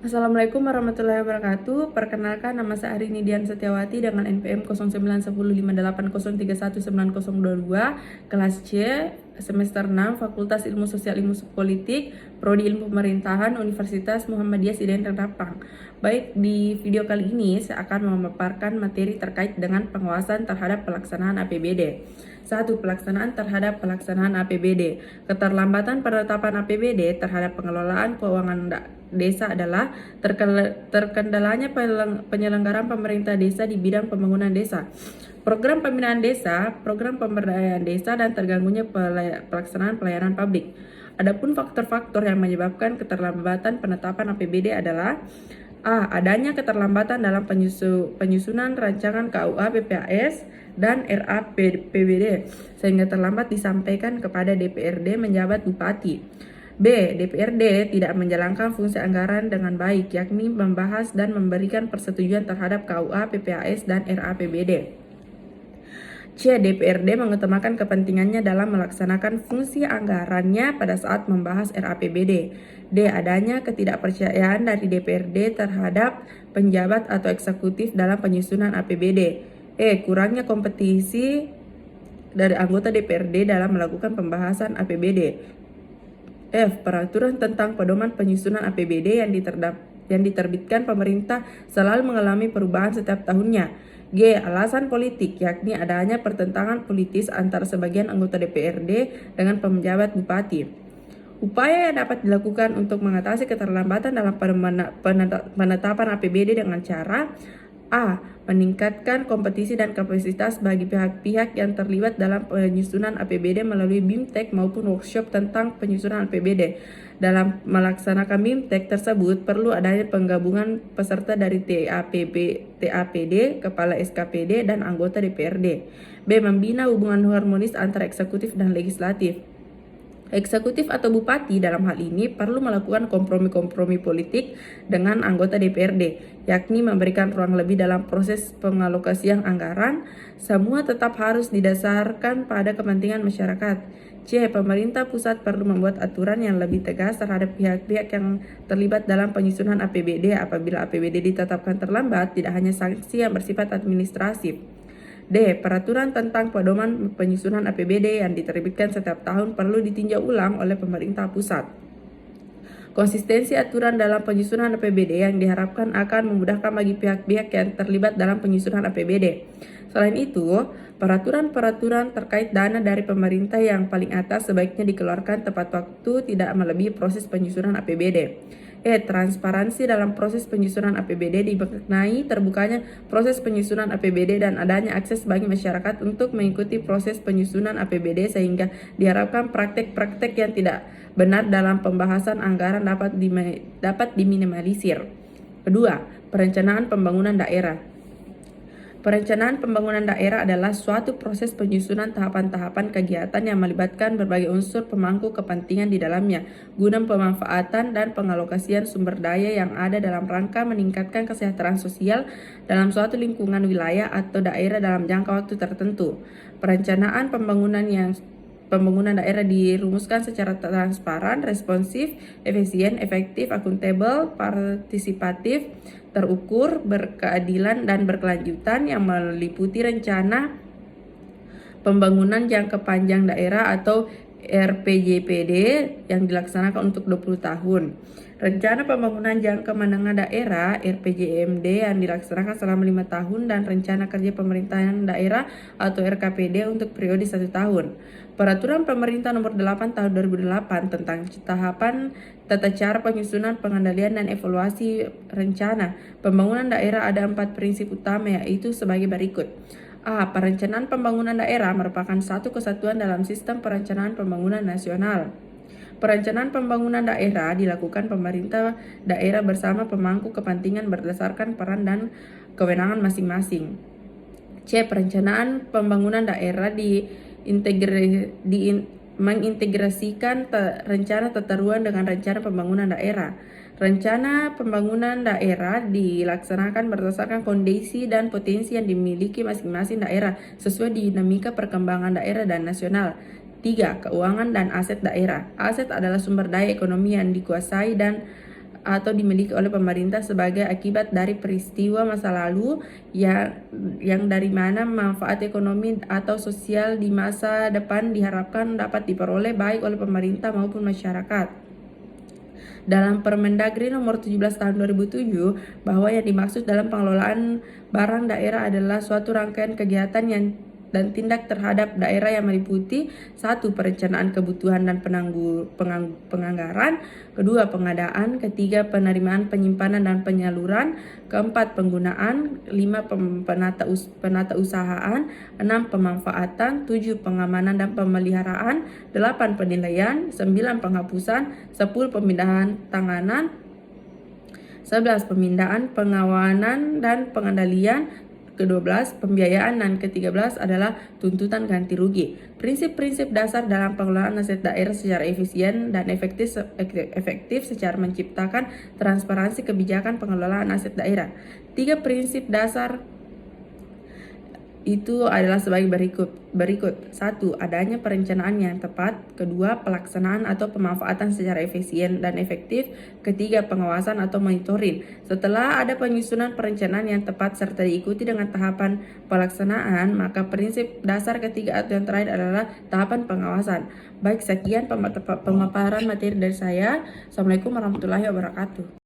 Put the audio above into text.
Assalamualaikum warahmatullahi wabarakatuh. Perkenalkan, nama saya Arini Dian Setiawati dengan NPM 09105803190022, kelas C, semester 6, Fakultas Ilmu Sosial Ilmu Politik, Prodi Ilmu Pemerintahan, Universitas Muhammadiyah Sidrap Rapang. Baik, di video kali ini saya akan memaparkan materi terkait dengan pengawasan terhadap pelaksanaan APBD. 1. Pelaksanaan terhadap pelaksanaan APBD. Keterlambatan penetapan APBD terhadap pengelolaan keuangan desa adalah terkendalanya penyelenggaraan pemerintah desa di bidang pembangunan desa, program pembinaan desa, program pemberdayaan desa, dan terganggunya pelaksanaan pelayanan publik. Adapun faktor-faktor yang menyebabkan keterlambatan penetapan APBD adalah: A. Adanya keterlambatan dalam penyusunan rancangan KUA PPAS dan RAPBD sehingga terlambat disampaikan kepada DPRD menjabat bupati. B. DPRD tidak menjalankan fungsi anggaran dengan baik, yakni membahas dan memberikan persetujuan terhadap KUA PPAS dan RAPBD. C. DPRD mengutamakan kepentingannya dalam melaksanakan fungsi anggarannya pada saat membahas RAPBD. D. Adanya ketidakpercayaan dari DPRD terhadap penjabat atau eksekutif dalam penyusunan APBD. E. Kurangnya kompetisi dari anggota DPRD dalam melakukan pembahasan APBD. F. Peraturan tentang pedoman penyusunan APBD yang diterbitkan pemerintah selalu mengalami perubahan setiap tahunnya. G. Alasan politik, yakni adanya pertentangan politis antara sebagian anggota DPRD dengan penjabat bupati. Upaya yang dapat dilakukan untuk mengatasi keterlambatan dalam penetapan APBD dengan cara: A. Meningkatkan kompetisi dan kapasitas bagi pihak-pihak yang terlibat dalam penyusunan APBD melalui BIMTEK maupun workshop tentang penyusunan APBD. Dalam melaksanakan BIMTEK tersebut, perlu adanya penggabungan peserta dari TAPD, Kepala SKPD, dan anggota DPRD. B. Membina hubungan harmonis antara eksekutif dan legislatif. Eksekutif atau bupati dalam hal ini perlu melakukan kompromi-kompromi politik dengan anggota DPRD, yakni memberikan ruang lebih dalam proses pengalokasian anggaran. Semua tetap harus didasarkan pada kepentingan masyarakat. C. Pemerintah pusat perlu membuat aturan yang lebih tegas terhadap pihak-pihak yang terlibat dalam penyusunan APBD apabila APBD ditetapkan terlambat, tidak hanya sanksi yang bersifat administratif. D. Peraturan tentang pedoman penyusunan APBD yang diterbitkan setiap tahun perlu ditinjau ulang oleh pemerintah pusat. Konsistensi aturan dalam penyusunan APBD yang diharapkan akan memudahkan bagi pihak-pihak yang terlibat dalam penyusunan APBD. Selain itu, peraturan-peraturan terkait dana dari pemerintah yang paling atas sebaiknya dikeluarkan tepat waktu, tidak melebihi proses penyusunan APBD. Transparansi dalam proses penyusunan APBD dimaknai terbukanya proses penyusunan APBD dan adanya akses bagi masyarakat untuk mengikuti proses penyusunan APBD sehingga diharapkan praktek-praktek yang tidak benar dalam pembahasan anggaran dapat diminimalisir. Kedua, perencanaan pembangunan daerah. Perencanaan pembangunan daerah adalah suatu proses penyusunan tahapan-tahapan kegiatan yang melibatkan berbagai unsur pemangku kepentingan di dalamnya, guna pemanfaatan dan pengalokasian sumber daya yang ada dalam rangka meningkatkan kesejahteraan sosial dalam suatu lingkungan wilayah atau daerah dalam jangka waktu tertentu. Perencanaan pembangunan daerah dirumuskan secara transparan, responsif, efisien, efektif, akuntabel, partisipatif, terukur, berkeadilan, dan berkelanjutan yang meliputi rencana pembangunan jangka panjang daerah atau RPJPD yang dilaksanakan untuk 20 tahun. Rencana pembangunan jangka menengah daerah RPJMD yang dilaksanakan selama 5 tahun dan rencana kerja pemerintahan daerah atau RKPD untuk periode 1 tahun. Peraturan Pemerintah Nomor 8 Tahun 2008 tentang tahapan tata cara penyusunan, pengendalian, dan evaluasi rencana pembangunan daerah ada 4 prinsip utama, yaitu sebagai berikut. A. Perencanaan pembangunan daerah merupakan satu kesatuan dalam sistem perencanaan pembangunan nasional. Perencanaan pembangunan daerah dilakukan pemerintah daerah bersama pemangku kepentingan berdasarkan peran dan kewenangan masing-masing. C. Perencanaan pembangunan daerah mengintegrasikan rencana tata ruang dengan rencana pembangunan daerah. Rencana pembangunan daerah dilaksanakan berdasarkan kondisi dan potensi yang dimiliki masing-masing daerah sesuai dinamika perkembangan daerah dan nasional. 3. Keuangan dan aset daerah. Aset adalah sumber daya ekonomi yang dikuasai dan atau dimiliki oleh pemerintah sebagai akibat dari peristiwa masa lalu yang dari mana manfaat ekonomi atau sosial di masa depan diharapkan dapat diperoleh baik oleh pemerintah maupun masyarakat. Dalam Permendagri nomor 17 tahun 2007 bahwa yang dimaksud dalam pengelolaan barang daerah adalah suatu rangkaian kegiatan dan tindak terhadap daerah yang meliputi: 1. Perencanaan kebutuhan dan penganggaran, 2. Pengadaan, 3. Penerimaan, penyimpanan dan penyaluran, 4. Penggunaan, 5. Penata usahaan, 6. Pemanfaatan, 7. Pengamanan dan pemeliharaan, 8. Penilaian, 9. Penghapusan, 10. Pemindahan tanganan, 11. Pemindahan, pengawanan dan pengendalian, ke-12 pembiayaan, dan ke-13 adalah tuntutan ganti rugi. Prinsip-prinsip dasar dalam pengelolaan aset daerah secara efisien dan efektif secara menciptakan transparansi kebijakan pengelolaan aset daerah. 3 prinsip dasar itu adalah sebagai berikut. 1. Adanya perencanaan yang tepat. 2. Pelaksanaan atau pemanfaatan secara efisien dan efektif. 3. Pengawasan atau monitoring. Setelah ada penyusunan perencanaan yang tepat serta diikuti dengan tahapan pelaksanaan, maka prinsip dasar ketiga atau yang terakhir adalah tahapan pengawasan. Baik, sekian pemaparan materi dari saya. Assalamualaikum warahmatullahi wabarakatuh.